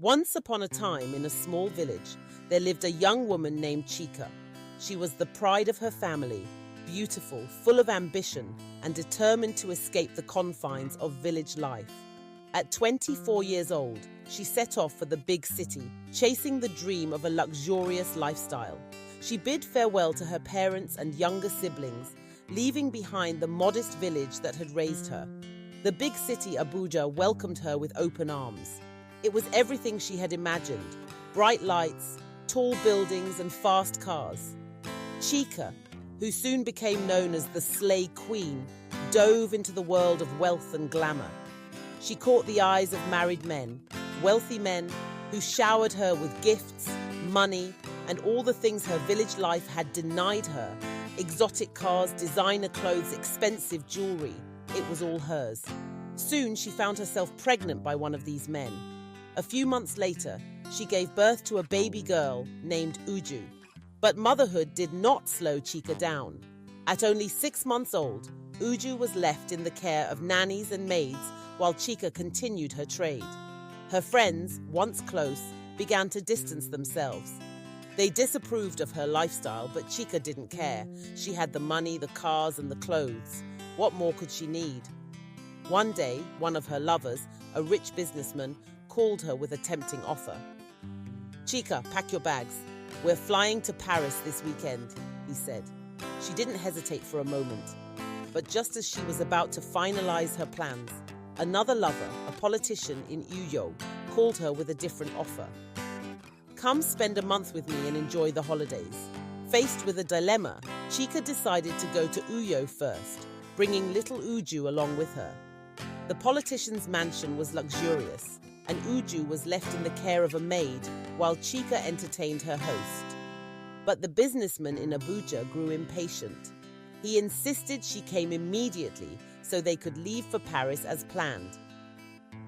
Once upon a time, in a small village, there lived a young woman named Chika. She was the pride of her family, beautiful, full of ambition, and determined to escape the confines of village life. At 24 years old, she set off for the big city, chasing the dream of a luxurious lifestyle. She bid farewell to her parents and younger siblings, leaving behind the modest village that had raised her. The big city, Abuja, welcomed her with open arms. It was everything she had imagined: bright lights, tall buildings, and fast cars. Chika, who soon became known as the Slay Queen, dove into the world of wealth and glamour. She caught the eyes of married men, wealthy men, who showered her with gifts, money, and all the things her village life had denied her. Exotic cars, designer clothes, expensive jewelry. It was all hers. Soon she found herself pregnant by one of these men. A few months later, she gave birth to a baby girl named Uju. But motherhood did not slow Chika down. At only 6 months old, Uju was left in the care of nannies and maids while Chika continued her trade. Her friends, once close, began to distance themselves. They disapproved of her lifestyle, but Chika didn't care. She had the money, the cars, and the clothes. What more could she need? One day, one of her lovers, a rich businessman, called her with a tempting offer. "Chika, pack your bags. We're flying to Paris this weekend," he said. She didn't hesitate for a moment. But just as she was about to finalize her plans, another lover, a politician in Uyo, called her with a different offer. "Come spend a month with me and enjoy the holidays." Faced with a dilemma, Chika decided to go to Uyo first, bringing little Uju along with her. The politician's mansion was luxurious, and Uju was left in the care of a maid while Chika entertained her host. But the businessman in Abuja grew impatient. He insisted she came immediately so they could leave for Paris as planned.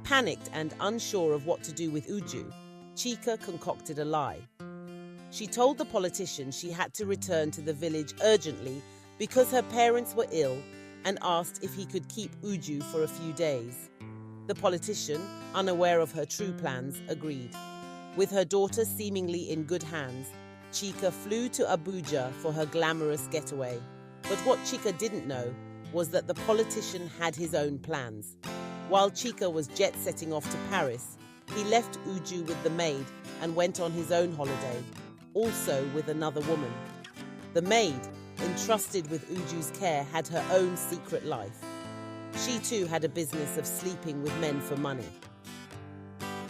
Panicked and unsure of what to do with Uju, Chika concocted a lie. She told the politician she had to return to the village urgently because her parents were ill, and asked if he could keep Uju for a few days. The politician, unaware of her true plans, agreed. With her daughter seemingly in good hands, Chika flew to Abuja for her glamorous getaway. But what Chika didn't know was that the politician had his own plans. While Chika was jet-setting off to Paris, he left Uju with the maid and went on his own holiday, also with another woman. The maid, entrusted with Uju's care, had her own secret life. She too had a business of sleeping with men for money.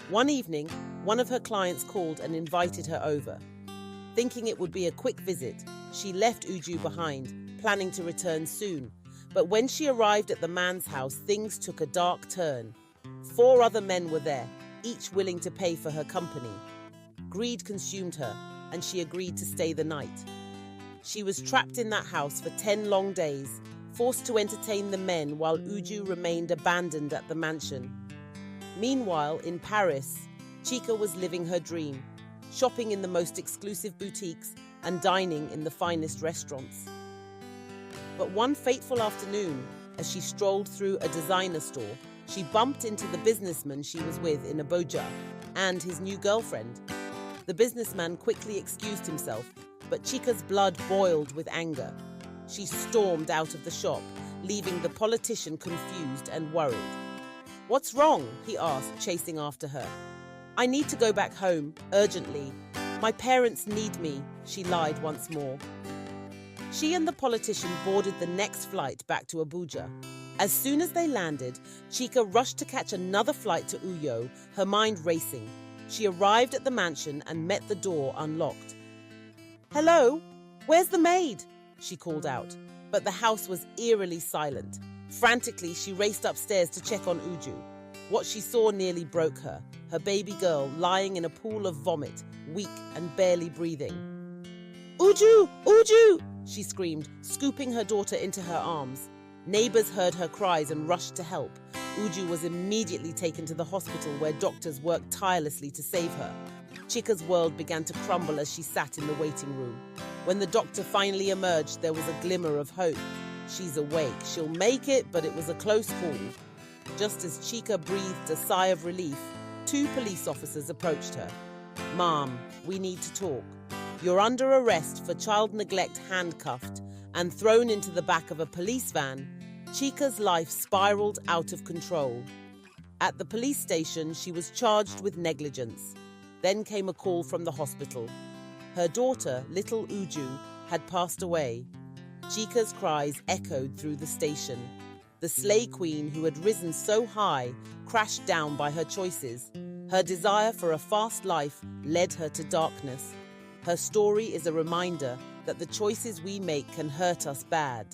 One evening, one of her clients called and invited her over. Thinking it would be a quick visit, she left Uju behind, planning to return soon. But when she arrived at the man's house, things took a dark turn. 4 other men were there, each willing to pay for her company. Greed consumed her, and she agreed to stay the night. She was trapped in that house for 10 long days, forced to entertain the men while Uju remained abandoned at the mansion. Meanwhile, in Paris, Chika was living her dream, shopping in the most exclusive boutiques and dining in the finest restaurants. But one fateful afternoon, as she strolled through a designer store, she bumped into the businessman she was with in Abuja and his new girlfriend. The businessman quickly excused himself, but Chika's blood boiled with anger. She stormed out of the shop, leaving the politician confused and worried. "What's wrong?" he asked, chasing after her. "I need to go back home, urgently. My parents need me," she lied once more. She and the politician boarded the next flight back to Abuja. As soon as they landed, Chika rushed to catch another flight to Uyo, her mind racing. She arrived at the mansion and met the door unlocked. "Hello? Where's the maid?" she called out, but the house was eerily silent. Frantically, she raced upstairs to check on Uju. What she saw nearly broke her baby girl lying in a pool of vomit, weak and barely breathing. "Uju! Uju!" she screamed, scooping her daughter into her arms. Neighbors heard her cries and rushed to help. Uju was immediately taken to the hospital where doctors worked tirelessly to save her. Chika's world began to crumble as she sat in the waiting room. When the doctor finally emerged, there was a glimmer of hope. "She's awake. She'll make it," but it was a close call. Just as Chika breathed a sigh of relief, 2 police officers approached her. "Ma'am, we need to talk. You're under arrest for child neglect, handcuffed and thrown into the back of a police van." Chika's life spiraled out of control. At the police station, she was charged with negligence. Then came a call from the hospital. Her daughter, little Uju, had passed away. Chika's cries echoed through the station. The slay queen who had risen so high crashed down by her choices. Her desire for a fast life led her to darkness. Her story is a reminder that the choices we make can hurt us bad.